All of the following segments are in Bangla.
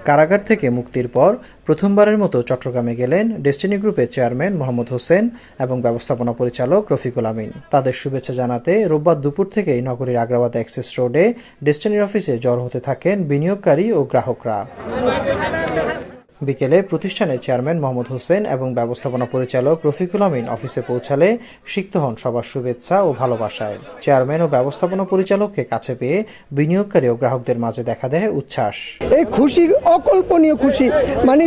কারাগার থেকে মুক্তির পর প্রথমবারের মতো চট্টগ্রামে গেলেন ডেস্টিনি গ্রুপের চেয়ারম্যান মোহাম্মদ হোসেন এবং ব্যবস্থাপনা পরিচালক রফিকুল আমিন। তাদের শুভেচ্ছা জানাতে রোববার দুপুর থেকেই নগরীর আগ্রাবাদ অ্যাক্সেস রোডে ডেস্টিনির অফিসে জড়ো হতে থাকেন বিনিয়োগকারী ও গ্রাহকরা। বিকেলে প্রতিষ্ঠানের চেয়ারম্যান মোহাম্মদ হোসেন এবং ব্যবস্থাপনা পরিচালক রফিকুল আমিন অফিসে পৌঁছালে সিক্ত হন সবার শুভেচ্ছা ও ভালোবাসায়। চেয়ারম্যান ও ব্যবস্থাপনা পরিচালককে কাছে পেয়ে বিনিয়োগকারী ও গ্রাহকদের মাঝে দেখা দেয় উচ্ছ্বাস। এই খুশি অকল্পনীয় খুশি, মানে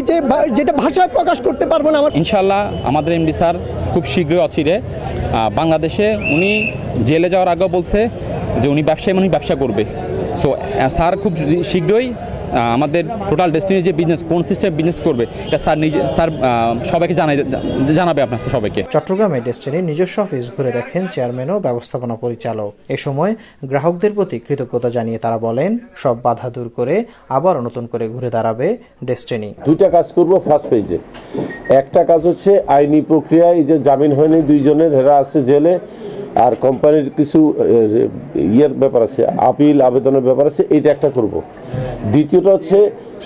যেটা ভাষায় প্রকাশ করতে পারবো না। ইনশাল্লাহ আমাদের এমডি স্যার খুব শীঘ্রই অচিরে বাংলাদেশে, উনি জেলে যাওয়ার আগেও বলছে যে উনি ব্যবসা করবে। সো স্যার খুব শীঘ্রই আমাদের টোটাল ডেস্টিনি যে বিজনেস, কোন সিস্টেম বিজনেস করবে এটা স্যার সবাইকে জানাবে আপনার সবাইকে। চট্টগ্রামে ডেস্টিনির নিজস্ব অফিস ঘুরে দেখেন চেয়ারম্যান ও ব্যবস্থাপনা পরিচালক। এ সময় গ্রাহকদের প্রতি কৃতজ্ঞতা জানিয়ে তারা বলেন, সব বাধা দূর করে আবার নতুন করে ঘুরে দাঁড়াবে ডেস্টিনি। দুইটা কাজ করব ফার্স্ট পেজে। একটা কাজ হচ্ছে আইনি প্রক্রিয়ায় যে জামিন হয়নি দুইজনের, হেরা আছে জেলে, আর কোম্পানির কিছু ইয়ের ব্যাপার আছে, আপিল আবেদনের ব্যাপার আছে, এইটা একটা করব। দ্বিতীয়টা হচ্ছে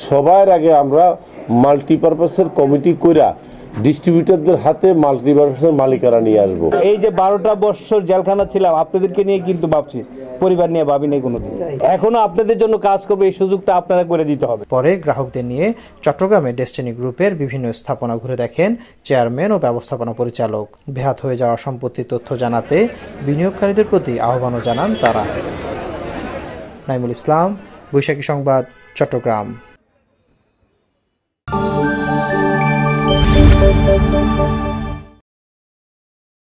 সবার আগে আমরা মাল্টিপারপাসের কমিটি কইরা ডিস্ট্রিবিউটরদের হাতে মাল্টিপারপাসের মালিকানা নিয়ে আসবো। এই যে 12টা বছর জেলখানা ছিলাম, আপনাদেরকে নিয়ে কিন্তু ভাবছি, পরিবার নিয়ে ভাবি নাই কোনোদিন। এখনো আপনাদের জন্য কাজ করবো, এই সুযোগটা আপনারা করে দিতে হবে। পরে গ্রাহকদের নিয়ে চট্টগ্রামে ডেস্টিনি গ্রুপের বিভিন্ন স্থাপনা ঘুরে দেখেন চেয়ারম্যান ও ব্যবস্থাপনা পরিচালক। বেহাত হয়ে যাওয়া সম্পত্তির তথ্য জানাতে বিনিয়োগকারীদের প্রতি আহ্বানও জানান তারা। নাইমুল ইসলাম, বৈশাখী সংবাদ, চট্টগ্রাম।